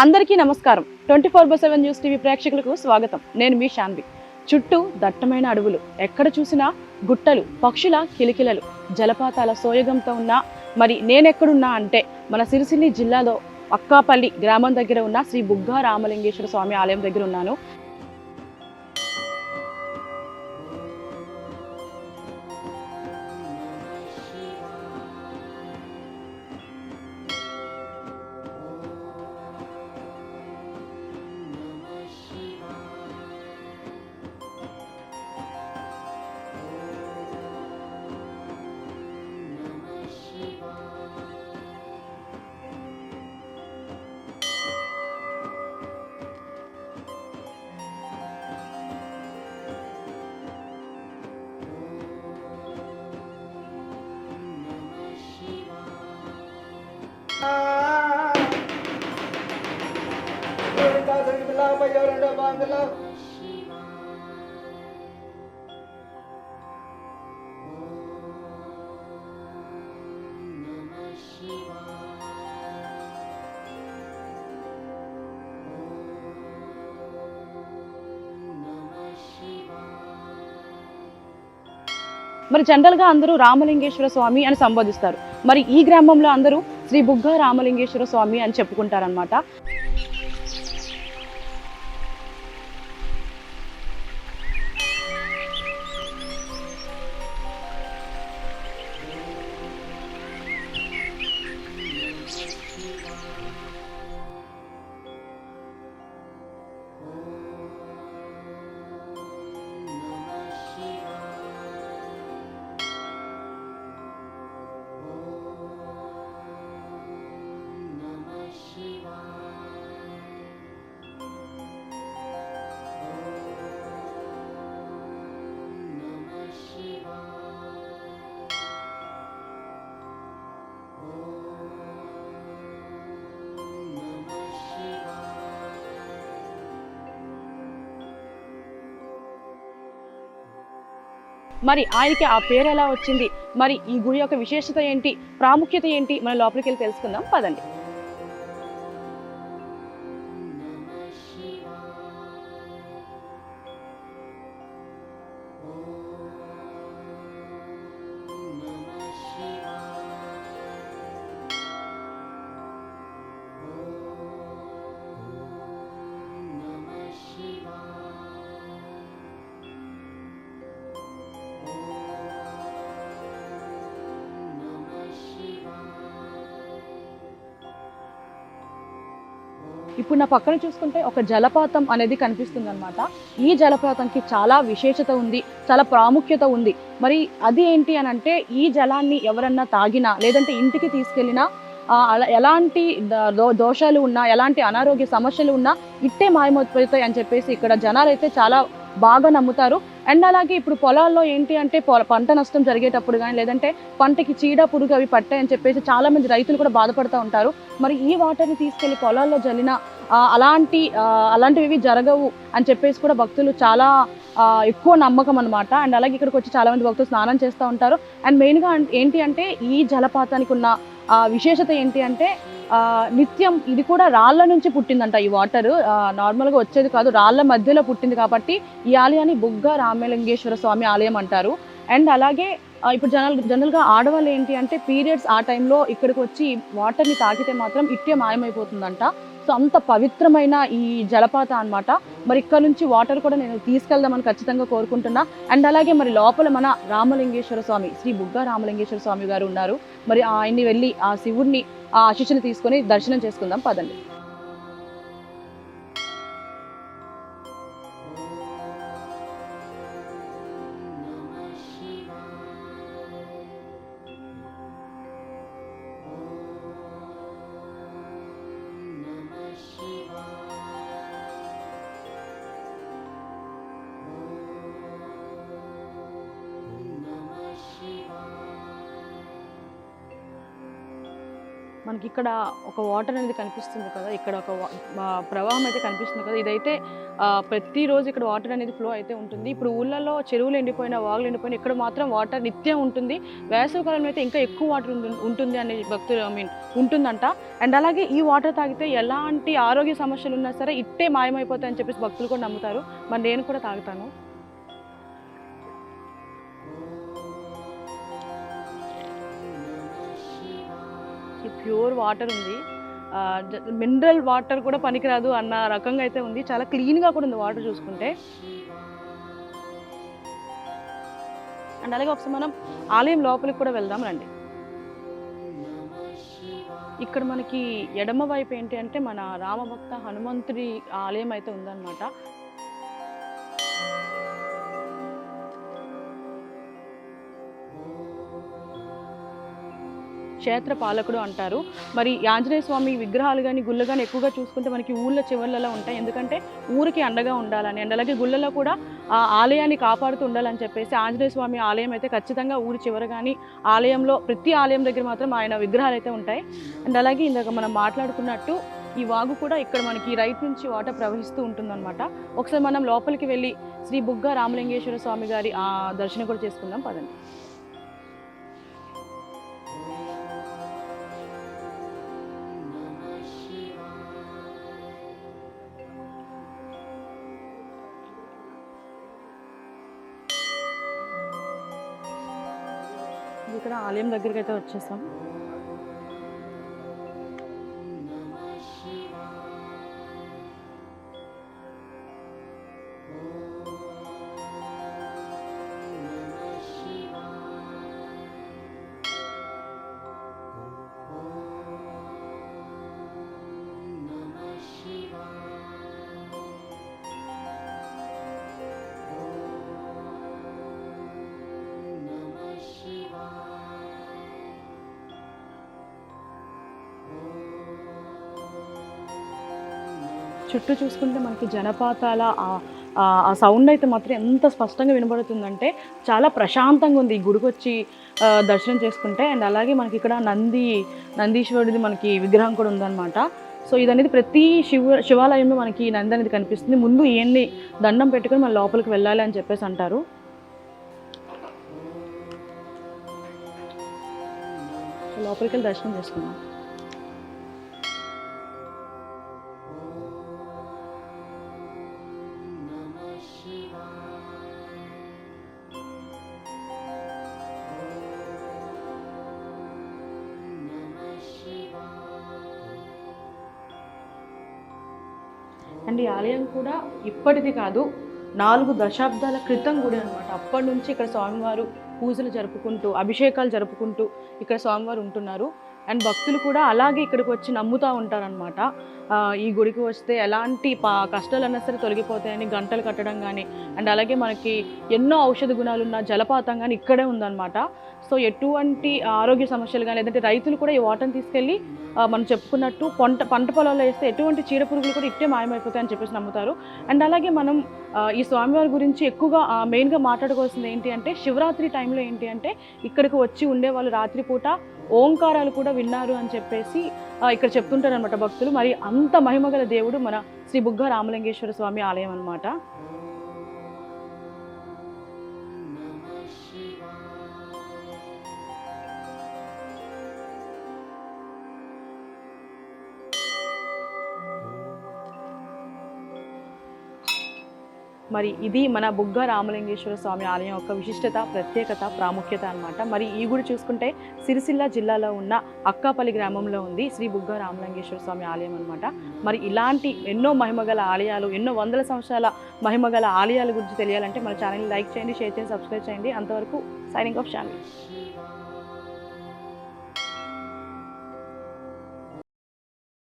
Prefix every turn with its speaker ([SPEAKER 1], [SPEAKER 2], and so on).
[SPEAKER 1] అందరికీ నమస్కారం. 24/7 news TV ప్రేక్షకులకు స్వాగతం. నేను మీ శాన్వి. చుట్టూ దట్టమైన అడవులు, ఎక్కడ చూసినా గుట్టలు, పక్షుల కిలకిలలు, జలపాతాల సోయగంతో ఉన్న మరి నేనెక్కడున్నా అంటే మన సిరిసిల్ల జిల్లాలో అక్కాపల్లి గ్రామం దగ్గర ఉన్న శ్రీ బుగ్గా రామలింగేశ్వర స్వామి ఆలయం దగ్గర ఉన్నాను. మరి జనరల్ గా అందరూ రామలింగేశ్వర స్వామి అని సంబోధిస్తారు. మరి ఈ గ్రామంలో అందరూ శ్రీ బుగ్గా రామలింగేశ్వర స్వామి అని చెప్పుకుంటారనమాట. మరి ఆయనకి ఆ పేరు ఎలా వచ్చింది, మరి ఈ గుడి యొక్క విశేషత ఏంటి, ప్రాముఖ్యత ఏంటి, మన లోపలికి వెళ్ళి తెలుసుకుందాం పదండి. ఇప్పుడు నా పక్కన చూసుకుంటే ఒక జలపాతం అనేది కనిపిస్తుంది అనమాట. ఈ జలపాతంకి చాలా విశేషత ఉంది, చాలా ప్రాముఖ్యత ఉంది. మరి అది ఏంటి అని అంటే, ఈ జలాన్ని ఎవరన్నా తాగినా లేదంటే ఇంటికి తీసుకెళ్ళినా ఎలాంటి దోషాలు ఉన్నా, ఎలాంటి అనారోగ్య సమస్యలు ఉన్నా ఇట్టే మాయమైపోతాయి అని చెప్పేసి ఇక్కడ జనాలు అయితే చాలా బాగా నమ్ముతారు. అండ్ అలాగే ఇప్పుడు పొలాల్లో ఏంటి అంటే పంట నష్టం జరిగేటప్పుడు కానీ లేదంటే పంటకి చీడ పురుగు అవి పట్టాయని చెప్పేసి చాలా మంది రైతులు కూడా బాధపడుతూ ఉంటారు. మరి ఈ వాటర్ని తీసుకెళ్లి పొలాల్లో జల్లిన అలాంటివి జరగవు అని చెప్పేసి కూడా భక్తులు చాలా ఎక్కువ నమ్మకం అనమాట. అండ్ అలాగే ఇక్కడికి వచ్చి చాలా మంది భక్తులు స్నానం చేస్తూ ఉంటారు. అండ్ మెయిన్గా ఏంటి అంటే ఈ జలపాతానికి ఉన్న విశేషత ఏంటి అంటే, నిత్యం ఇది కూడా రాళ్ళ నుంచి పుట్టిందంట. ఈ వాటర్ నార్మల్గా వచ్చేది కాదు, రాళ్ళ మధ్యలో పుట్టింది. కాబట్టి ఈ ఆలయాన్ని బుగ్గా రామలింగేశ్వర స్వామి ఆలయం అంటారు. అండ్ అలాగే ఇప్పుడు జనరల్గా ఆడవాళ్ళు ఏంటి అంటే పీరియడ్స్ ఆ టైంలో ఇక్కడికి వచ్చి వాటర్ని తాకితే మాత్రం ఇట్టే మాయమైపోతుందంట. సో అంత పవిత్రమైన ఈ జలపాతం అనమాట. మరి ఇక్కడ నుంచి వాటర్ కూడా నేను తీసుకెళ్దామని ఖచ్చితంగా కోరుకుంటున్నా. అండ్ అలాగే మరి లోపల మన రామలింగేశ్వర స్వామి, శ్రీ బుగ్గా రామలింగేశ్వర స్వామి గారు ఉన్నారు. మరి ఆయన్ని వెళ్ళి ఆ శివుడిని ఆ ఆశీస్సులు తీసుకొని దర్శనం చేసుకుందాం పదండి. మనకి ఇక్కడ ఒక వాటర్ అనేది కనిపిస్తుంది కదా, ఇక్కడ ఒక ప్రవాహం అయితే కనిపిస్తుంది కదా, ఇదైతే ప్రతిరోజు ఇక్కడ వాటర్ అనేది ఫ్లో అయితే ఉంటుంది. ఇప్పుడు ఊళ్ళల్లో చెరువులు ఎండిపోయినా, వాగులు ఎండిపోయినా ఇక్కడ మాత్రం వాటర్ నిత్యం ఉంటుంది. వేసవికాలంలో అయితే ఇంకా ఎక్కువ వాటర్ ఉంటుంది అనే భక్తులు ఉంటుందంట. అండ్ అలాగే ఈ వాటర్ తాగితే ఎలాంటి ఆరోగ్య సమస్యలు ఉన్నా సరే ఇట్టే మాయమైపోతాయని చెప్పేసి భక్తులు కూడా నమ్ముతారు. మరి నేను కూడా తాగుతాను. ప్యూర్ వాటర్ ఉంది, మినరల్ వాటర్ కూడా పనికిరాదు అన్న రకంగా అయితే ఉంది. చాలా క్లీన్గా కూడా ఉంది వాటర్ చూసుకుంటే. అండ్ అలాగే ఒకసారి మనం ఆలయం లోపలికి కూడా వెళ్దాం రండి. ఇక్కడ మనకి ఎడమ వైపు ఏంటి అంటే మన రామభక్త హనుమంతుడి ఆలయం అయితే ఉందన్నమాట. క్షేత్ర పాలకుడు అంటారు. మరి ఆంజనేయ స్వామి విగ్రహాలు కానీ గుళ్ళు కానీ ఎక్కువగా చూసుకుంటే మనకి ఊళ్ళో చివర్లలో ఉంటాయి. ఎందుకంటే ఊరికి అండగా ఉండాలని, అండ్ అలాగే గుళ్ళలో కూడా ఆ ఆలయాన్ని కాపాడుతూ ఉండాలని చెప్పేసి ఆంజనేయ స్వామి ఆలయం అయితే ఖచ్చితంగా ఊరి చివర కానీ ఆలయంలో ప్రతి ఆలయం దగ్గర మాత్రం ఆయన విగ్రహాలు అయితే ఉంటాయి. అండ్ అలాగే ఇందాక మనం మాట్లాడుకున్నట్టు ఈ వాగు కూడా ఇక్కడ మనకి రైట్ నుంచి వాటర్ ప్రవహిస్తూ ఉంటుందన్నమాట. ఒకసారి మనం లోపలికి వెళ్ళి శ్రీ బుగ్గ రామలింగేశ్వర స్వామి గారి ఆ దర్శనం కూడా చేసుకుందాం పదండి. ఇక్కడ ఆలయం దగ్గరికి అయితే వచ్చేసాం. చుట్టూ చూసుకుంటే మనకి జలపాతాల ఆ సౌండ్ అయితే మాత్రం ఎంత స్పష్టంగా వినబడుతుందంటే చాలా ప్రశాంతంగా ఉంది ఈ గుడికి వచ్చి దర్శనం చేసుకుంటే. అండ్ అలాగే మనకి ఇక్కడ నందీశ్వరుడిది మనకి విగ్రహం కూడా ఉందన్నమాట. సో ఇదనేది ప్రతి శివాలయంలో మనకి నంది అనేది కనిపిస్తుంది. ముందు ఈయన్ని దండం పెట్టుకొని మన లోపలికి వెళ్ళాలి అని చెప్పేసి అంటారు. లోపలికి వెళ్ళి దర్శనం చేసుకున్నాం. అండ్ ఈ ఆలయం కూడా ఇప్పటిది కాదు, 4 దశాబ్దాల క్రితం గుడి అనమాట. అప్పటి నుంచి ఇక్కడ స్వామివారు పూజలు జరుపుకుంటూ, అభిషేకాలు జరుపుకుంటూ ఇక్కడ స్వామివారు ఉంటున్నారు. అండ్ భక్తులు కూడా అలాగే ఇక్కడికి వచ్చి నమ్ముతూ ఉంటారనమాట. ఈ గుడికి వస్తే ఎలాంటి కష్టాలు అన్నా సరే తొలగిపోతాయని గంటలు కట్టడం కానీ, అండ్ అలాగే మనకి ఎన్నో ఔషధ గుణాలున్న జలపాతం కానీ ఇక్కడే ఉందన్నమాట. సో ఎటువంటి ఆరోగ్య సమస్యలు కానీ, లేదంటే రైతులు కూడా ఈ వాటర్ని తీసుకెళ్ళి మనం చెప్పుకున్నట్టు పంట పొలాల్లో వేస్తే ఎటువంటి చీడపురుగులు కూడా ఇట్టే మాయమైపోతాయని చెప్పేసి నమ్ముతారు. అండ్ అలాగే మనం ఈ స్వామివారి గురించి ఎక్కువగా మెయిన్గా మాట్లాడుకోవాల్సింది ఏంటి అంటే, శివరాత్రి టైంలో ఏంటి అంటే ఇక్కడికి వచ్చి ఉండేవాళ్ళు రాత్రిపూట ఓంకారాలు కూడా విన్నారు అని చెప్పేసి ఇక్కడ చెప్తుంటారు అనమాట భక్తులు. మరి అంత మహిమగల దేవుడు మన శ్రీ బుగ్గ రామలింగేశ్వర స్వామి ఆలయం అనమాట. మరి ఇది మన బుగ్గ రామలింగేశ్వర స్వామి ఆలయం యొక్క విశిష్టత, ప్రత్యేకత, ప్రాముఖ్యత అన్నమాట. మరి ఈ గుడి చూసుకుంటే సిరిసిల్ల జిల్లాలో ఉన్న అక్కాపల్లి గ్రామంలో ఉంది శ్రీ బుగ్గ రామలింగేశ్వర స్వామి ఆలయం అనమాట. మరి ఇలాంటి ఎన్నో మహిమగల ఆలయాలు, ఎన్నో వందల సంవత్సరాల మహిమగల ఆలయాల గురించి తెలియాలంటే మన ఛానల్ని లైక్ చేయండి, షేర్ చేయండి, సబ్స్క్రైబ్ చేయండి. అంతవరకు సైనింగ్ ఆఫ్ శాలిని.